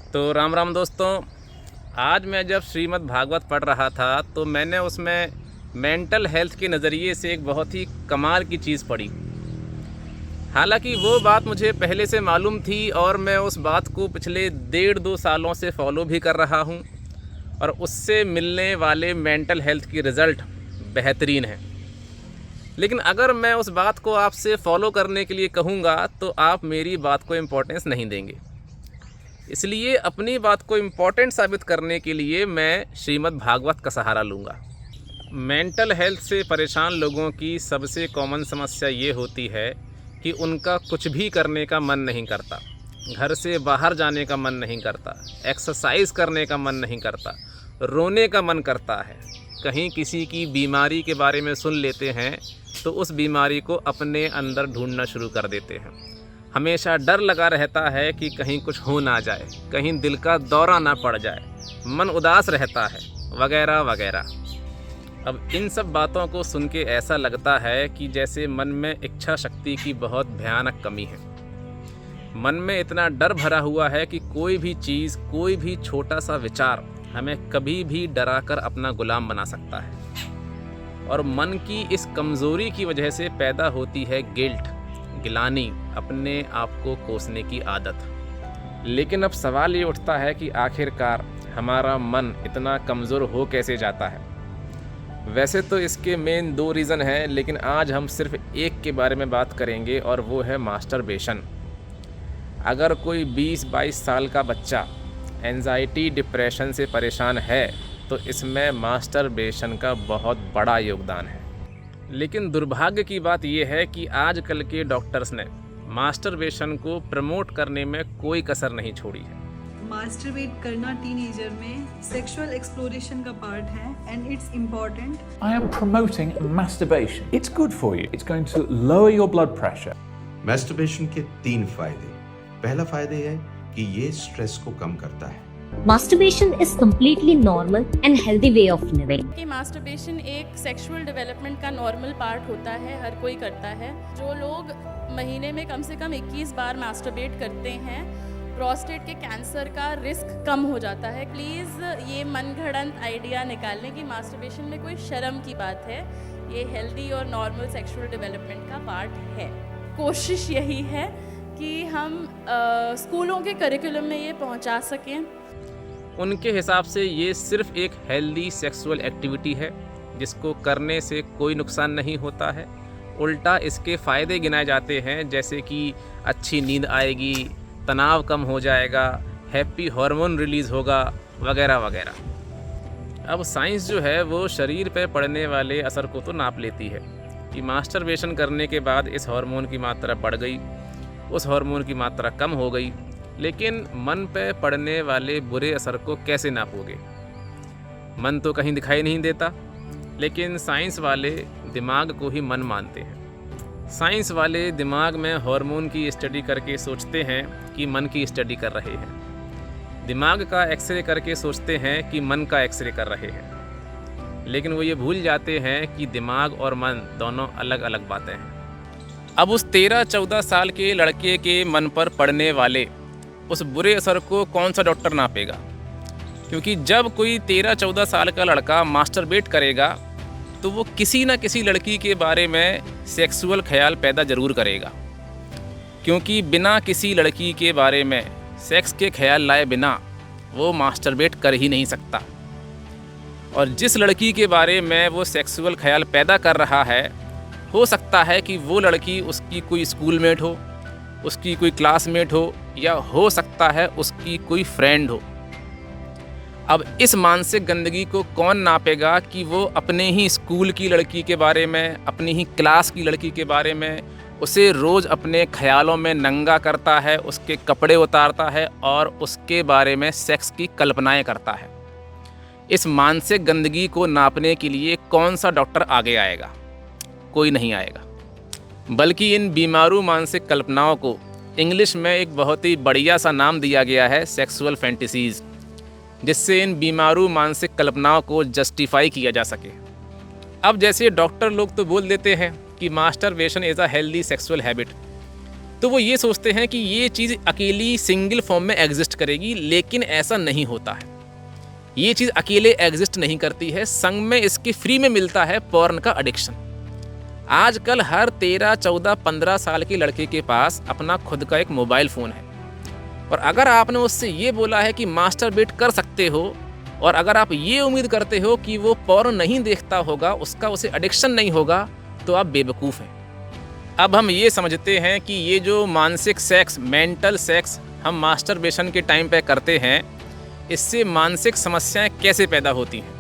तो राम राम दोस्तों। आज मैं जब श्रीमद् भागवत पढ़ रहा था तो मैंने उसमें मेंटल हेल्थ के नज़रिए से एक बहुत ही कमाल की चीज़ पढ़ी। हालांकि वो बात मुझे पहले से मालूम थी और मैं उस बात को पिछले 1.5-2 सालों से फॉलो भी कर रहा हूँ और उससे मिलने वाले मेंटल हेल्थ की रिज़ल्ट बेहतरीन हैं। लेकिन अगर मैं उस बात को आपसे फॉलो करने के लिए कहूँगा तो आप मेरी बात को इम्पोर्टेंस नहीं देंगे। इसलिए अपनी बात को इम्पोर्टेंट साबित करने के लिए मैं श्रीमद् भागवत का सहारा लूँगा। मेंटल हेल्थ से परेशान लोगों की सबसे कॉमन समस्या ये होती है कि उनका कुछ भी करने का मन नहीं करता, घर से बाहर जाने का मन नहीं करता, एक्सरसाइज करने का मन नहीं करता, रोने का मन करता है। कहीं किसी की बीमारी के बारे में सुन लेते हैं तो उस बीमारी को अपने अंदर ढूंढना शुरू कर देते हैं। हमेशा डर लगा रहता है कि कहीं कुछ हो ना जाए, कहीं दिल का दौरा ना पड़ जाए, मन उदास रहता है, वगैरह वगैरह। अब इन सब बातों को सुन के ऐसा लगता है कि जैसे मन में इच्छा शक्ति की बहुत भयानक कमी है। मन में इतना डर भरा हुआ है कि कोई भी चीज़, कोई भी छोटा सा विचार हमें कभी भी डरा कर अपना गुलाम बना सकता है। और मन की इस कमज़ोरी की वजह से पैदा होती है गिल्ट, गिलानी, अपने आप को कोसने की आदत। लेकिन अब सवाल ये उठता है कि आखिरकार हमारा मन इतना कमज़ोर हो कैसे जाता है। वैसे तो इसके मेन 2 रीज़न हैं, लेकिन आज हम सिर्फ एक के बारे में बात करेंगे और वो है मास्टरबेशन। अगर कोई 20-22 साल का बच्चा एंजाइटी, डिप्रेशन से परेशान है तो इसमें मास्टरबेशन का बहुत बड़ा योगदान है। लेकिन दुर्भाग्य की बात यह है कि आजकल के डॉक्टर्स ने मास्टरबेशन को प्रमोट करने में कोई कसर नहीं छोड़ी है। मास्टरबेट करना टीनेजर में सेक्सुअल एक्सप्लोरेशन का पार्ट है and it's important. I am promoting masturbation. It's good for you. It's going to lower your blood pressure. Masturbation के 3 फायदे। पहला फायदा है कि ये स्ट्रेस को कम करता है। Masturbation is completely normal and healthy way of living. कि मास्टरबेशन एक सेक्सुअल डेवलपमेंट का नॉर्मल पार्ट होता है, हर कोई करता है। जो लोग महीने में कम से कम 21 बार मास्टरबेट करते हैं, प्रोस्टेट के कैंसर का रिस्क कम हो जाता है। प्लीज़ ये मनगढ़ंत आइडिया निकालने की मास्टरबेशन में कोई शर्म की बात है। ये हेल्दी और नॉर्मल सेक्सुअल डेवलपमेंट का पार्ट है। कोशिश यही है कि हम स्कूलों के करिकुलम में ये पहुंचा सकें। उनके हिसाब से ये सिर्फ एक हेल्दी सेक्सुअल एक्टिविटी है जिसको करने से कोई नुकसान नहीं होता है। उल्टा इसके फ़ायदे गिनाए जाते हैं, जैसे कि अच्छी नींद आएगी, तनाव कम हो जाएगा, हैप्पी हार्मोन रिलीज़ होगा, वगैरह वगैरह। अब साइंस जो है वो शरीर पर पड़ने वाले असर को तो नाप लेती है कि मास्टरबेशन करने के बाद इस हार्मोन की मात्रा बढ़ गई, उस हार्मोन की मात्रा कम हो गई। लेकिन मन पे पड़ने वाले बुरे असर को कैसे नापोगे? मन तो कहीं दिखाई नहीं देता, लेकिन साइंस वाले दिमाग को ही मन मानते हैं। साइंस वाले दिमाग में हार्मोन की स्टडी करके सोचते हैं कि मन की स्टडी कर रहे हैं, दिमाग का एक्सरे करके सोचते हैं कि मन का एक्सरे कर रहे हैं। लेकिन वो ये भूल जाते हैं कि दिमाग और मन दोनों अलग अलग बातें हैं। अब उस 13-14 साल के लड़के के मन पर पड़ने वाले उस बुरे असर को कौन सा डॉक्टर नापेगा? क्योंकि जब कोई 13-14 साल का लड़का मास्टरबेट करेगा तो वो किसी न किसी लड़की के बारे में सेक्सुअल ख्याल पैदा ज़रूर करेगा, क्योंकि बिना किसी लड़की के बारे में सेक्स के ख्याल लाए बिना वो मास्टरबेट कर ही नहीं सकता। और जिस लड़की के बारे में वो सेक्सुअल ख्याल पैदा कर रहा है, हो सकता है कि वो लड़की उसकी कोई स्कूलमेट हो, उसकी कोई क्लासमेट हो, या हो सकता है उसकी कोई फ्रेंड हो। अब इस मानसिक गंदगी को कौन नापेगा कि वो अपने ही स्कूल की लड़की के बारे में, अपनी ही क्लास की लड़की के बारे में उसे रोज़ अपने ख्यालों में नंगा करता है, उसके कपड़े उतारता है और उसके बारे में सेक्स की कल्पनाएं करता है। इस मानसिक गंदगी को नापने के लिए कौन सा डॉक्टर आगे आएगा? कोई नहीं आएगा। बल्कि इन बीमारू मानसिक कल्पनाओं को इंग्लिश में एक बहुत ही बढ़िया सा नाम दिया गया है, सेक्सुअल फैंटेसीज़, जिससे इन बीमारू मानसिक कल्पनाओं को जस्टिफाई किया जा सके। अब जैसे डॉक्टर लोग तो बोल देते हैं कि masturbation is a healthy sexual habit, तो वो ये सोचते हैं कि ये चीज़ अकेली सिंगल फॉर्म में एग्जिस्ट करेगी, लेकिन ऐसा नहीं होता है। ये चीज़ अकेले एग्जिस्ट नहीं करती है, संग में इसके फ्री में मिलता है पॉर्न का एडिक्शन। आजकल हर 13, 14, 15 साल के लड़के के पास अपना खुद का एक मोबाइल फ़ोन है, और अगर आपने उससे ये बोला है कि मास्टरबेट कर सकते हो, और अगर आप ये उम्मीद करते हो कि वो पॉर्न नहीं देखता होगा, उसका उसे एडिक्शन नहीं होगा, तो आप बेवकूफ़ हैं। अब हम ये समझते हैं कि ये जो मानसिक सेक्स, मेंटल सेक्स हम मास्टरबेशन के टाइम पे करते हैं, इससे मानसिक समस्याएं कैसे पैदा होती हैं।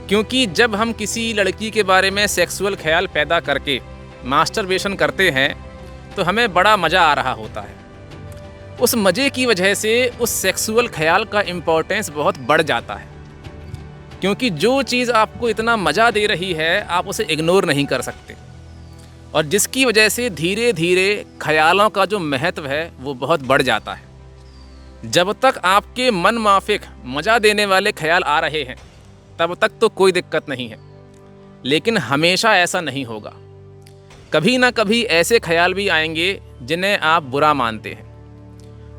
क्योंकि जब हम किसी लड़की के बारे में सेक्सुअल ख्याल पैदा करके मास्टरबेशन करते हैं तो हमें बड़ा मज़ा आ रहा होता है। उस मज़े की वजह से उस सेक्सुअल ख्याल का इम्पोर्टेंस बहुत बढ़ जाता है, क्योंकि जो चीज़ आपको इतना मज़ा दे रही है आप उसे इग्नोर नहीं कर सकते, और जिसकी वजह से धीरे धीरे ख्यालों का जो महत्व है वो बहुत बढ़ जाता है। जब तक आपके मन माफिक मज़ा देने वाले ख्याल आ रहे हैं तब तक तो कोई दिक्कत नहीं है, लेकिन हमेशा ऐसा नहीं होगा। कभी ना कभी ऐसे ख्याल भी आएंगे जिन्हें आप बुरा मानते हैं,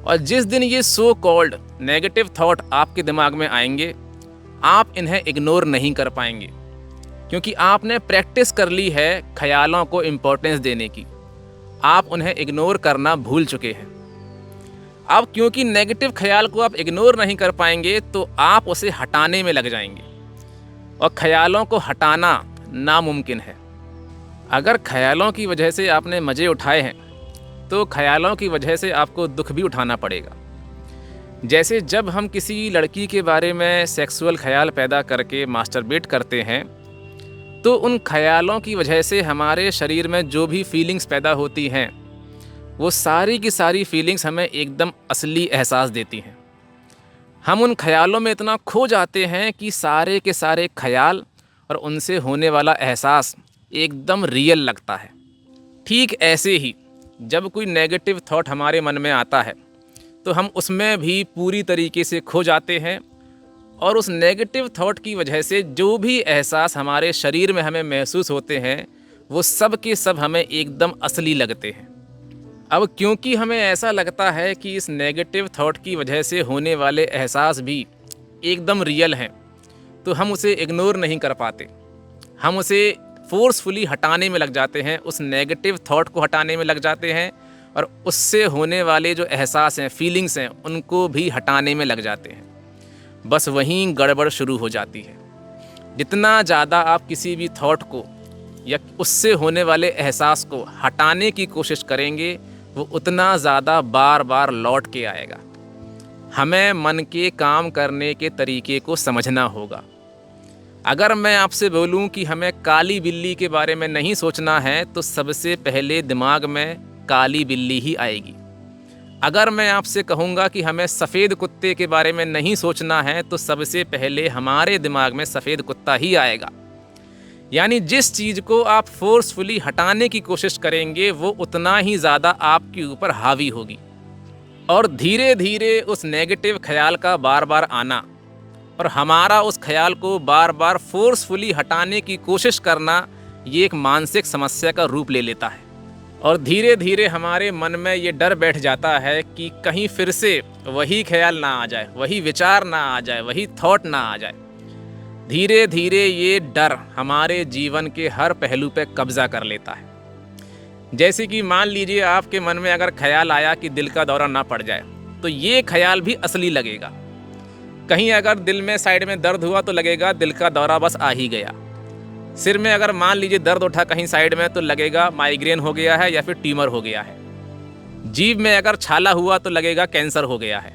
और जिस दिन ये सो कॉल्ड नेगेटिव थॉट आपके दिमाग में आएंगे आप इन्हें इग्नोर नहीं कर पाएंगे, क्योंकि आपने प्रैक्टिस कर ली है ख्यालों को इम्पोर्टेंस देने की। आप उन्हें इग्नोर करना भूल चुके हैं। अब क्योंकि नेगेटिव ख्याल को आप इग्नोर नहीं कर पाएंगे तो आप उसे हटाने में लग जाएंगे, और ख्यालों को हटाना नामुमकिन है। अगर ख्यालों की वजह से आपने मज़े उठाए हैं तो ख्यालों की वजह से आपको दुख भी उठाना पड़ेगा। जैसे जब हम किसी लड़की के बारे में सेक्सुअल ख्याल पैदा करके मास्टरबेट करते हैं तो उन ख्यालों की वजह से हमारे शरीर में जो भी फीलिंग्स पैदा होती हैं वो सारी की सारी फीलिंग्स हमें एकदम असली एहसास देती हैं। हम उन ख्यालों में इतना खो जाते हैं कि सारे के सारे ख्याल और उनसे होने वाला एहसास एकदम रियल लगता है। ठीक ऐसे ही जब कोई नेगेटिव थॉट हमारे मन में आता है तो हम उसमें भी पूरी तरीके से खो जाते हैं, और उस नेगेटिव थॉट की वजह से जो भी एहसास हमारे शरीर में हमें महसूस होते हैं वो सब के सब हमें एकदम असली लगते हैं। अब क्योंकि हमें ऐसा लगता है कि इस नेगेटिव थॉट की वजह से होने वाले एहसास भी एकदम रियल हैं, तो हम उसे इग्नोर नहीं कर पाते। हम उसे फोर्सफुली हटाने में लग जाते हैं, उस नेगेटिव थॉट को हटाने में लग जाते हैं, और उससे होने वाले जो एहसास हैं, फीलिंग्स हैं, उनको भी हटाने में लग जाते हैं। बस वहीं गड़बड़ शुरू हो जाती है। जितना ज़्यादा आप किसी भी थॉट को या उससे होने वाले एहसास को हटाने की कोशिश करेंगे वो उतना ज़्यादा बार बार लौट के आएगा। हमें मन के काम करने के तरीके को समझना होगा। अगर मैं आपसे बोलूं कि हमें काली बिल्ली के बारे में नहीं सोचना है तो सबसे पहले दिमाग में काली बिल्ली ही आएगी। अगर मैं आपसे कहूँगा कि हमें सफ़ेद कुत्ते के बारे में नहीं सोचना है तो सबसे पहले हमारे दिमाग में सफ़ेद कुत्ता ही आएगा। यानी जिस चीज़ को आप फोर्सफुली हटाने की कोशिश करेंगे वो उतना ही ज़्यादा आपके ऊपर हावी होगी, और धीरे धीरे उस नेगेटिव ख्याल का बार बार आना और हमारा उस ख्याल को बार बार फोर्सफुली हटाने की कोशिश करना ये एक मानसिक समस्या का रूप ले लेता है। और धीरे धीरे हमारे मन में ये डर बैठ जाता है कि कहीं फिर से वही ख्याल ना आ जाए, वही विचार ना आ जाए, वही थॉट ना आ जाए। धीरे धीरे ये डर हमारे जीवन के हर पहलू पे कब्जा कर लेता है। जैसे कि मान लीजिए आपके मन में अगर ख्याल आया कि दिल का दौरा ना पड़ जाए तो ये ख्याल भी असली लगेगा। कहीं अगर दिल में साइड में दर्द हुआ तो लगेगा दिल का दौरा बस आ ही गया। सिर में अगर मान लीजिए दर्द उठा कहीं साइड में तो लगेगा माइग्रेन हो गया है या फिर ट्यूमर हो गया है। जीभ में अगर छाला हुआ तो लगेगा कैंसर हो गया है।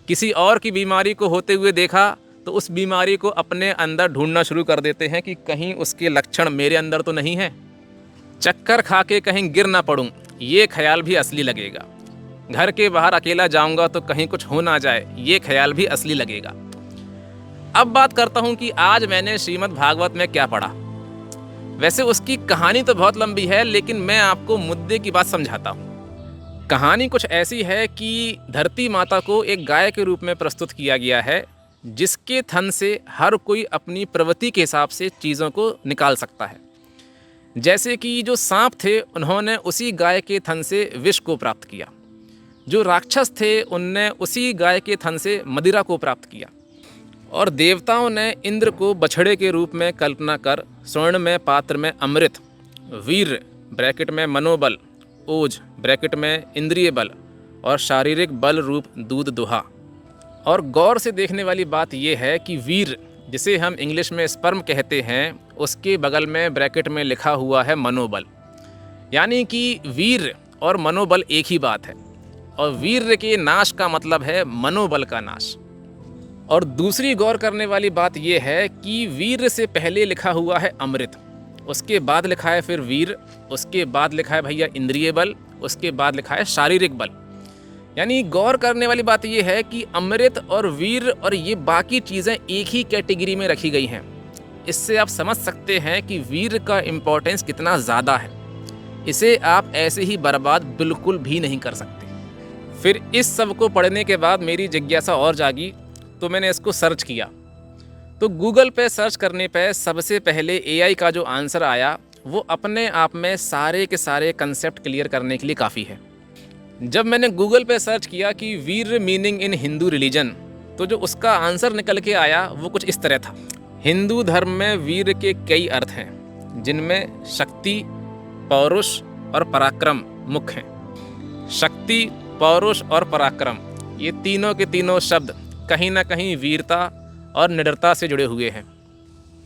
किसी और की बीमारी को होते हुए देखा तो उस बीमारी को अपने अंदर ढूंढना शुरू कर देते हैं कि कहीं उसके लक्षण मेरे अंदर तो नहीं है। चक्कर खा के कहीं गिर ना पड़ूं, ये ख्याल भी असली लगेगा। घर के बाहर अकेला जाऊंगा तो कहीं कुछ हो ना जाए, ये ख्याल भी असली लगेगा। अब बात करता हूं कि आज मैंने श्रीमद् भागवत में क्या पढ़ा। वैसे उसकी कहानी तो बहुत लंबी है, लेकिन मैं आपको मुद्दे की बात समझाता हूं। कहानी कुछ ऐसी है कि धरती माता को एक गाय के रूप में प्रस्तुत किया गया है, जिसके थन से हर कोई अपनी प्रवृत्ति के हिसाब से चीज़ों को निकाल सकता है। जैसे कि जो सांप थे उन्होंने उसी गाय के थन से विष को प्राप्त किया, जो राक्षस थे उनने उसी गाय के थन से मदिरा को प्राप्त किया, और देवताओं ने इंद्र को बछड़े के रूप में कल्पना कर स्वर्ण में पात्र में अमृत, वीर ब्रैकेट में मनोबल, ओज ब्रैकेट में इंद्रिय बल और शारीरिक बल रूप दूध दुहा। और गौर से देखने वाली बात यह है कि वीर, जिसे हम इंग्लिश में स्पर्म कहते हैं, उसके बगल में ब्रैकेट में लिखा हुआ है मनोबल। यानी कि वीर और मनोबल एक ही बात है, और वीर के नाश का मतलब है मनोबल का नाश। और दूसरी गौर करने वाली बात यह है कि वीर से पहले लिखा हुआ है अमृत, उसके बाद लिखा है फिर वीर, उसके बाद लिखा है भैया इंद्रिय बल, उसके बाद लिखा है शारीरिक बल। यानी गौर करने वाली बात यह है कि अमृत और वीर और ये बाकी चीज़ें एक ही कैटेगरी में रखी गई हैं। इससे आप समझ सकते हैं कि वीर का इम्पोर्टेंस कितना ज़्यादा है। इसे आप ऐसे ही बर्बाद बिल्कुल भी नहीं कर सकते। फिर इस सब को पढ़ने के बाद मेरी जिज्ञासा और जागी, तो मैंने इसको सर्च किया। तो गूगल पे सर्च करने पे सबसे पहले एआई का जो आंसर आया वो अपने आप में सारे के सारे कंसेप्ट क्लियर करने के लिए काफ़ी है। जब मैंने गूगल पे सर्च किया कि वीर मीनिंग इन हिंदू रिलीजन, तो जो उसका आंसर निकल के आया वो कुछ इस तरह था। हिंदू धर्म में वीर के कई अर्थ हैं, जिनमें शक्ति, पौरुष और पराक्रम मुख्य हैं। शक्ति, पौरुष और पराक्रम, ये तीनों के तीनों शब्द कहीं ना कहीं वीरता और निडरता से जुड़े हुए हैं।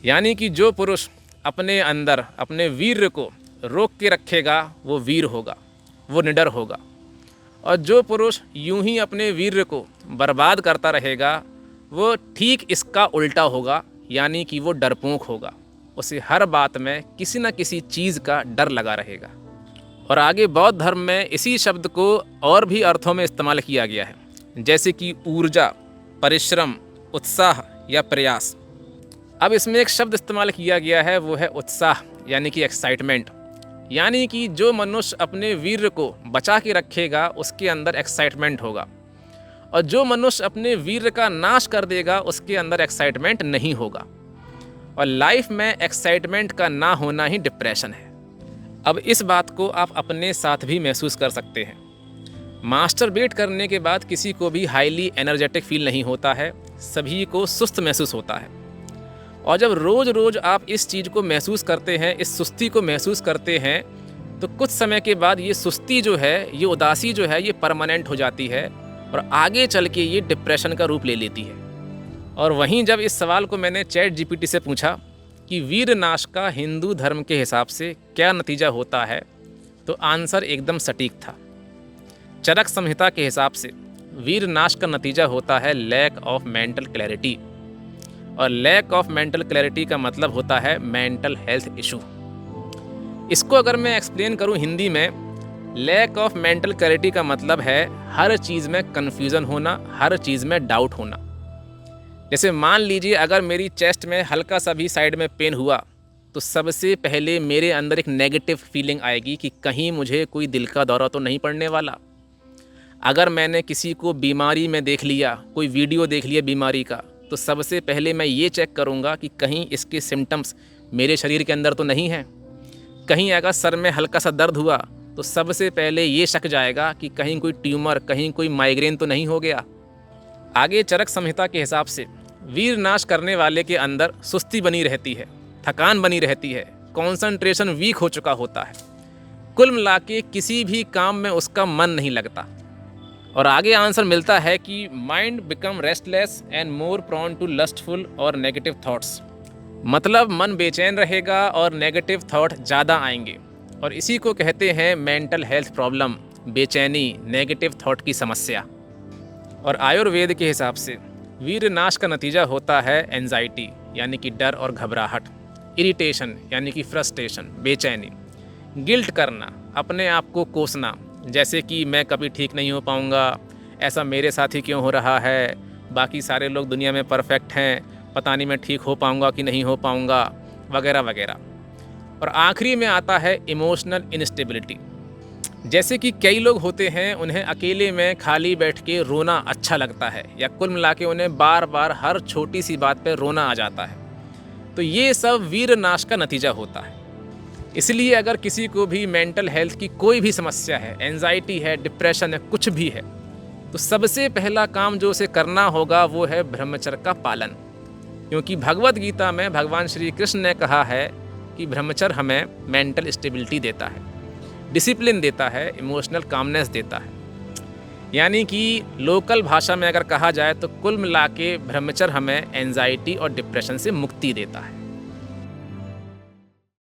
यानी कि जो पुरुष अपने अंदर अपने वीर को रोक के रखेगा वो वीर होगा, वो निडर होगा। और जो पुरुष यूं ही अपने वीर को बर्बाद करता रहेगा वो ठीक इसका उल्टा होगा, यानी कि वो डरपोक होगा। उसे हर बात में किसी न किसी चीज़ का डर लगा रहेगा। और आगे बौद्ध धर्म में इसी शब्द को और भी अर्थों में इस्तेमाल किया गया है, जैसे कि ऊर्जा, परिश्रम, उत्साह या प्रयास। अब इसमें एक शब्द इस्तेमाल किया गया है, वो है उत्साह, यानी कि एक्साइटमेंट। यानी कि जो मनुष्य अपने वीर को बचा के रखेगा उसके अंदर एक्साइटमेंट होगा, और जो मनुष्य अपने वीर का नाश कर देगा उसके अंदर एक्साइटमेंट नहीं होगा। और लाइफ में एक्साइटमेंट का ना होना ही डिप्रेशन है। अब इस बात को आप अपने साथ भी महसूस कर सकते हैं। मास्टरबेट करने के बाद किसी को भी हाईली एनर्जेटिक फील नहीं होता है, सभी को सुस्त महसूस होता है। और जब रोज़ रोज़ आप इस चीज़ को महसूस करते हैं, इस सुस्ती को महसूस करते हैं, तो कुछ समय के बाद ये सुस्ती जो है, ये उदासी जो है, ये परमानेंट हो जाती है और आगे चल के ये डिप्रेशन का रूप ले लेती है। और वहीं जब इस सवाल को मैंने चैट जीपीटी से पूछा कि वीर नाश का हिंदू धर्म के हिसाब से क्या नतीजा होता है, तो आंसर एकदम सटीक था। चरक संहिता के हिसाब से वीर नाश का नतीजा होता है लैक ऑफ मेंटल क्लैरिटी, और लैक ऑफ मेंटल क्लैरिटी का मतलब होता है मेंटल हेल्थ इशू। इसको अगर मैं एक्सप्लेन करूं हिंदी में, लैक ऑफ मेंटल क्लैरिटी का मतलब है हर चीज़ में कन्फ्यूज़न होना, हर चीज़ में डाउट होना। जैसे मान लीजिए अगर मेरी चेस्ट में हल्का सा भी साइड में पेन हुआ तो सबसे पहले मेरे अंदर एक नेगेटिव फीलिंग आएगी कि कहीं मुझे कोई दिल का दौरा तो नहीं पड़ने वाला। अगर मैंने किसी को बीमारी में देख लिया, कोई वीडियो देख लिया बीमारी का, तो सबसे पहले मैं ये चेक करूँगा कि कहीं इसके सिम्टम्स मेरे शरीर के अंदर तो नहीं हैं। कहीं अगर सर में हल्का सा दर्द हुआ तो सबसे पहले ये शक जाएगा कि कहीं कोई ट्यूमर, कहीं कोई माइग्रेन तो नहीं हो गया। आगे चरक संहिता के हिसाब से वीर नाश करने वाले के अंदर सुस्ती बनी रहती है, थकान बनी रहती है, कंसंट्रेशन वीक हो चुका होता है, कुल मिला के किसी भी काम में उसका मन नहीं लगता। और आगे आंसर मिलता है कि mind become restless and more prone to lustful और नेगेटिव थॉट्स। मतलब मन बेचैन रहेगा और नेगेटिव थॉट ज़्यादा आएंगे, और इसी को कहते हैं मेंटल हेल्थ प्रॉब्लम, बेचैनी, नेगेटिव थॉट की समस्या। और आयुर्वेद के हिसाब से वीर नाश का नतीजा होता है एंजाइटी, यानी कि डर और घबराहट, इरिटेशन यानी कि फ्रस्ट्रेशन, बेचैनी, गिल्ट करना, अपने आप को कोसना, जैसे कि मैं कभी ठीक नहीं हो पाऊँगा, ऐसा मेरे साथ ही क्यों हो रहा है, बाकी सारे लोग दुनिया में परफेक्ट हैं, पता नहीं मैं ठीक हो पाऊँगा कि नहीं हो पाऊँगा, वगैरह वगैरह। और आखिरी में आता है इमोशनल इनस्टेबिलिटी। जैसे कि कई लोग होते हैं उन्हें अकेले में खाली बैठ के रोना अच्छा लगता है, या कुल मिला के उन्हें बार बार हर छोटी सी बात पे रोना आ जाता है। तो ये सब वीर नाश का नतीजा होता है। इसलिए अगर किसी को भी मेंटल हेल्थ की कोई भी समस्या है, एंजाइटी है, डिप्रेशन है, कुछ भी है, तो सबसे पहला काम जो उसे करना होगा वो है ब्रह्मचर्य का पालन। क्योंकि भगवत गीता में भगवान श्री कृष्ण ने कहा है कि ब्रह्मचर्य हमें मेंटल स्टेबिलिटी देता है, डिसिप्लिन देता है, इमोशनल कामनेस देता है। यानी कि लोकल भाषा में अगर कहा जाए तो कुल मिला के ब्रह्मचर्य हमें एंजाइटी और डिप्रेशन से मुक्ति देता है।